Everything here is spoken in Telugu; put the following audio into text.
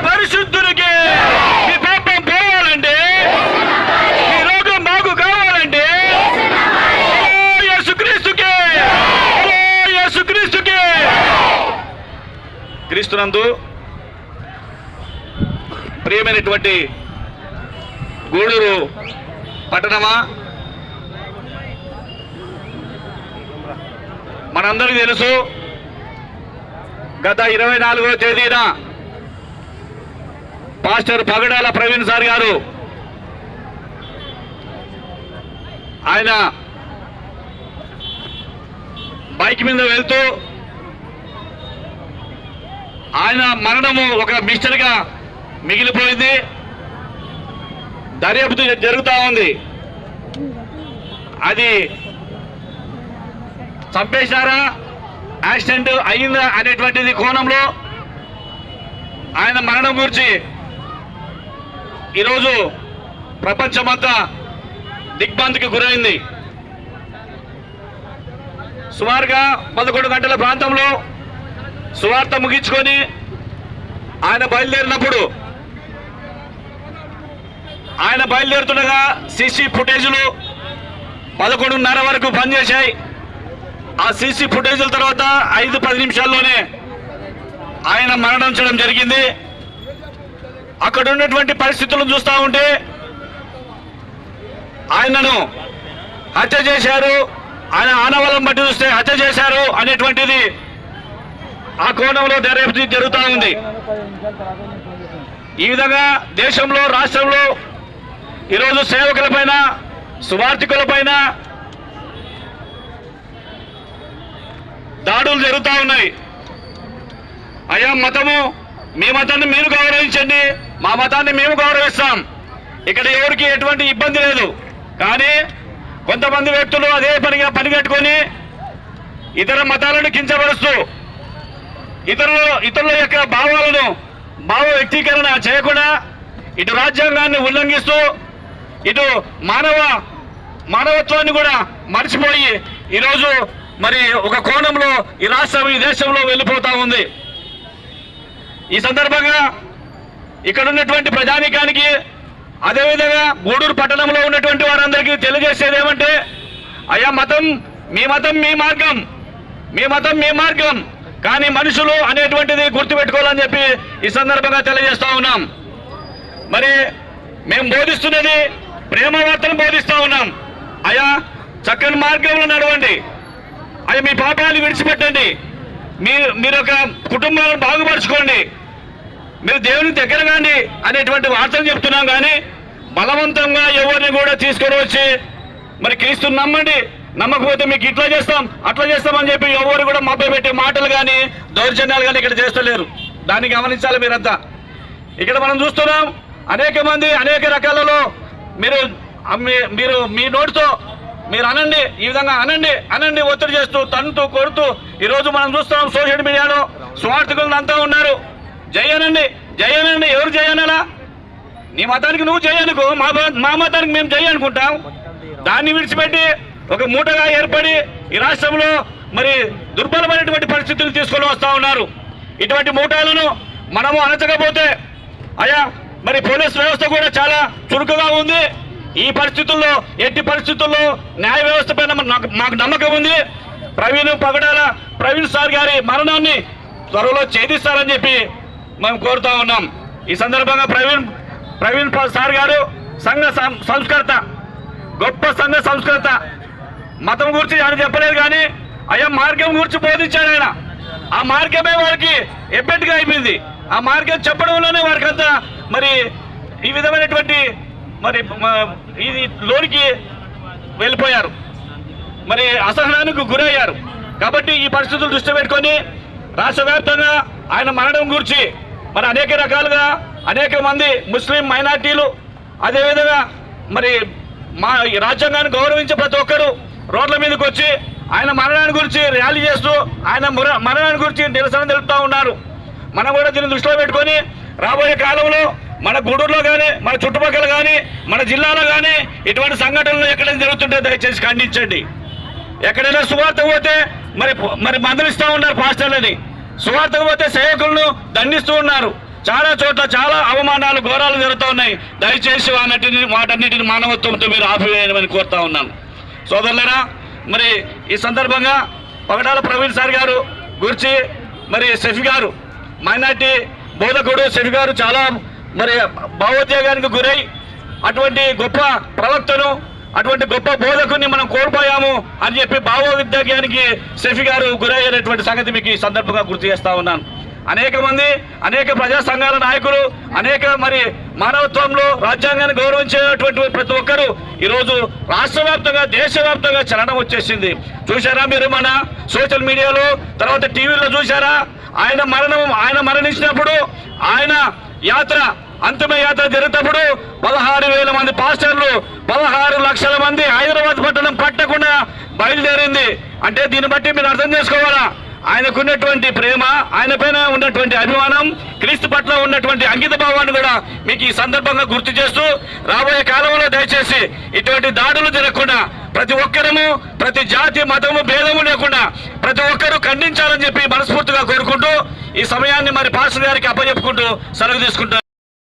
పరిశుద్ధునికి మీ పాపం పోవాలంటే, మీ రోగం బాగు కావాలంటే యేసుక్రీస్తుకే. క్రీస్తునందు ప్రియమైనటువంటి గూడూరు పట్టణమా, మనందరికీ తెలుసు గత 24వ తేదీన పాస్టర్ పగడాల ప్రవీణ్ సార్ గారు ఆయన బైక్ మీద వెళ్తూ ఆయన మరణము ఒక మిస్టరీగా మిగిలిపోయింది. దర్యాప్తు జరుగుతూ ఉంది. అది చంపేశారా, యాక్సిడెంట్ అయిందా అనేటువంటిది కోణంలో ఆయన మరణం గురించి ఈరోజు ప్రపంచమంతా దిగ్భ్రాంతికి గురైంది. సుమారుగా 11 గంటల ప్రాంతంలో సువార్త ముగించుకొని ఆయన బయలుదేరుతుండగా సీసీ ఫుటేజీలు 11:30 వరకు పనిచేశాయి. ఆ సీసీ ఫుటేజీల తర్వాత 5-10 నిమిషాల్లోనే ఆయన మరణించడం జరిగింది. అక్కడ ఉన్నటువంటి పరిస్థితులను చూస్తూ ఉంటే ఆయనను హత్య చేశారు, ఆయన ఆనవాళ్ళం బట్టి చూస్తే హత్య చేశారు అనేటువంటిది ఆ కోణంలో దర్యాప్తు జరుగుతూ ఉంది. ఈ విధంగా దేశంలో, రాష్ట్రంలో ఈరోజు సేవకులపైన, సువార్థికులపైన దాడులు జరుగుతూ ఉన్నాయి. అయ్యా మతము, మీ మతాన్ని మీరు గౌరవించండి, మా మతాన్ని మేము గౌరవిస్తాం, ఇక్కడ ఎవరికి ఎటువంటి ఇబ్బంది లేదు. కానీ కొంతమంది వ్యక్తులు అదే పనిగా పనిగట్టుకొని ఇతర మతాలను కించపరుస్తూ ఇతరుల యొక్క భావ వ్యక్తీకరణ చేయకుండా ఇటు రాజ్యాంగాన్ని ఉల్లంఘిస్తూ ఇటు మానవత్వాన్ని కూడా మర్చిపోయి ఈరోజు మరి ఒక కోణంలో ఈ రాష్ట్రం, ఈ దేశంలో వెళ్ళిపోతా ఉంది. ఈ సందర్భంగా ఇక్కడ ఉన్నటువంటి ప్రజానీకానికి, అదేవిధంగా గూడూరు పట్టణంలో ఉన్నటువంటి వారందరికీ తెలియజేసేది ఏమంటే, అయ్యా మతం మీ మార్గం, మీ మతం మీ మార్గం, కానీ మనుషులు అనేటువంటిది గుర్తుపెట్టుకోవాలని చెప్పి ఈ సందర్భంగా తెలియజేస్తా ఉన్నాం. మరి మేము బోధిస్తున్నది ప్రేమ వార్తను బోధిస్తా ఉన్నాం. అయ్యా చక్కని మార్గంలో నడవండి, అయ్యా మీ పాపాలు విడిచిపెట్టండి, మీరు ఒక కుటుంబాలను బాగుపరచుకోండి, మీరు దేవునికి దగ్గర కాండి అనేటువంటి వార్తలు చెప్తున్నాం. కానీ బలవంతంగా ఎవరిని కూడా తీసుకొని వచ్చి మరి క్రీస్తుని నమ్మండి, నమ్మకపోతే మీకు ఇట్లా చేస్తాం అట్లా చేస్తామని చెప్పి ఎవరు కూడా మభ్య పెట్టే మాటలు కానీ దౌర్జన్యాలు కానీ ఇక్కడ చేస్తలేరు. దాన్ని గమనించాలి మీరంతా. ఇక్కడ మనం చూస్తున్నాం అనేక మంది అనేక రకాలలో మీరు మీ నోటితో మీరు అనండి, ఈ విధంగా అనండి ఒత్తిడి చేస్తూ, తంతూ కొడుతూ ఈరోజు మనం చూస్తున్నాం సోషల్ మీడియాలో స్వార్థకులు అంతా ఉన్నారు. జై అనండి, ఎవరు జై అనాలా? నీ మతానికి నువ్వు జై అనుకో, మా మతానికి మేము జై అనుకుంటాం. దాన్ని విడిచిపెట్టి ఒక మూటగా ఏర్పడి ఈ రాష్ట్రంలో మరి దుర్బలమైనటువంటి పరిస్థితులు తీసుకొని వస్తూ ఉన్నారు. ఇటువంటి మూటాలను మనము అణచకపోతే అయ్యా మరి పోలీస్ వ్యవస్థ కూడా చాలా చురుకుగా ఉంది. ఈ పరిస్థితుల్లో ఎట్టి పరిస్థితుల్లో న్యాయ వ్యవస్థ పైన మాకు నమ్మకం ఉంది. పగడాల ప్రవీణ్ సార్ గారి మరణాన్ని త్వరలో ఛేదిస్తారని చెప్పి మేము కోరుతా ఉన్నాం. ఈ సందర్భంగా ప్రవీణ్ సార్ గారు సంఘ సంస్కర్త, గొప్ప సంఘ సంస్కర్త. మతం గురించి ఆయన చెప్పలేదు కానీ అయ్యా మార్గం గురించి బోధించాడు ఆయన. ఆ మార్గమే వారికి ఎబ్బెట్టుగా అయిపోయింది. ఆ మార్గం చెప్పడంలోనే వారికి అంతా మరి ఈ విధమైనటువంటి మరి ఇది లోనికి వెళ్ళిపోయారు, మరి అసహనానికి గురయ్యారు. కాబట్టి ఈ పరిస్థితులు దృష్టి పెట్టుకొని రాష్ట్ర వ్యాప్తంగా ఆయన మరణం గురించి మరి అనేక రకాలుగా అనేక మంది ముస్లిం మైనార్టీలు, అదేవిధంగా మరి మా రాజ్యాంగాన్ని గౌరవించే ప్రతి ఒక్కరూ రోడ్ల మీదకి వచ్చి ఆయన మరణాన్ని గురించి ర్యాలీ చేస్తూ ఆయన మరణాన్ని గురించి నిరసన తెలుపుతూ ఉన్నారు. మనం కూడా దీన్ని దృష్టిలో పెట్టుకొని రాబోయే కాలంలో మన గూడూరులో కానీ మన చుట్టుపక్కల కానీ మన జిల్లాలో కానీ ఇటువంటి సంఘటనలు ఎక్కడైనా జరుగుతుంటే దయచేసి ఖండించండి. ఎక్కడైనా సువార్త పోతే మరి మందలిస్తూ ఉన్నారు పాస్టర్లని, సువార్తకు పోతే సేవకులను దండిస్తూ ఉన్నారు. చాలా చోట్ల చాలా అవమానాలు ఘోరాలు జరుగుతూ ఉన్నాయి. దయచేసి వాటన్నిటిని మానవత్వంతో మీరు ఆపివేయమని కోరుతా ఉన్నాను. సోదరులారా, మరి ఈ సందర్భంగా పగడాల ప్రవీణ్ సార్ గారు గురించి మరి షఫీ గారు మైనార్టీ బోధకుడు షఫీ గారు చాలా మరి భావోద్వేగానికి గురై అటువంటి గొప్ప ప్రవక్తను అటువంటి గొప్ప బోధకుని మనం కోల్పోయాము అని చెప్పి భావోద్వేగానికి షఫీ గారు గురయ్యేటటువంటి సంగతి మీకు ఈ సందర్భంగా గుర్తు చేస్తా ఉన్నాను. అనేక మంది అనేక ప్రజా సంఘాల నాయకులు అనేక మరి మానవత్వంలో రాజ్యాంగాన్ని గౌరవించేటువంటి ప్రతి ఒక్కరూ ఈరోజు రాష్ట్ర వ్యాప్తంగా దేశవ్యాప్తంగా చలనం వచ్చేసింది. చూసారా మీరు మన సోషల్ మీడియాలో తర్వాత టీవీలో చూసారా? ఆయన మరణించినప్పుడు ఆయన యాత్ర అంతిమ యాత్ర జరిగినప్పుడు 16,000 మంది పాస్టర్లు 16 లక్షల మంది హైదరాబాద్ పట్టణం పట్టకుండా బయలుదేరింది. అంటే దీన్ని బట్టి మీరు అర్థం చేసుకోవాలా, ఆయనకున్నటువంటి ప్రేమ, ఆయన పైన ఉన్నటువంటి అభిమానం, క్రీస్తు పట్ల ఉన్నటువంటి అంకిత భావాన్ని కూడా మీకు ఈ సందర్భంగా గుర్తు చేస్తూ రాబోయే కాలంలో దయచేసి ఇటువంటి దాడులు జరగకుండా ప్రతి ఒక్కరము ప్రతి జాతి మతము భేదము లేకుండా ప్రతి ఒక్కరూ ఖండించాలని చెప్పి మనస్ఫూర్తిగా కోరుకుంటూ ఈ సమయాన్ని మరి పాస్టర్ గారికి అప్పచెప్పుకుంటూ సెలవు తీసుకుంటారు.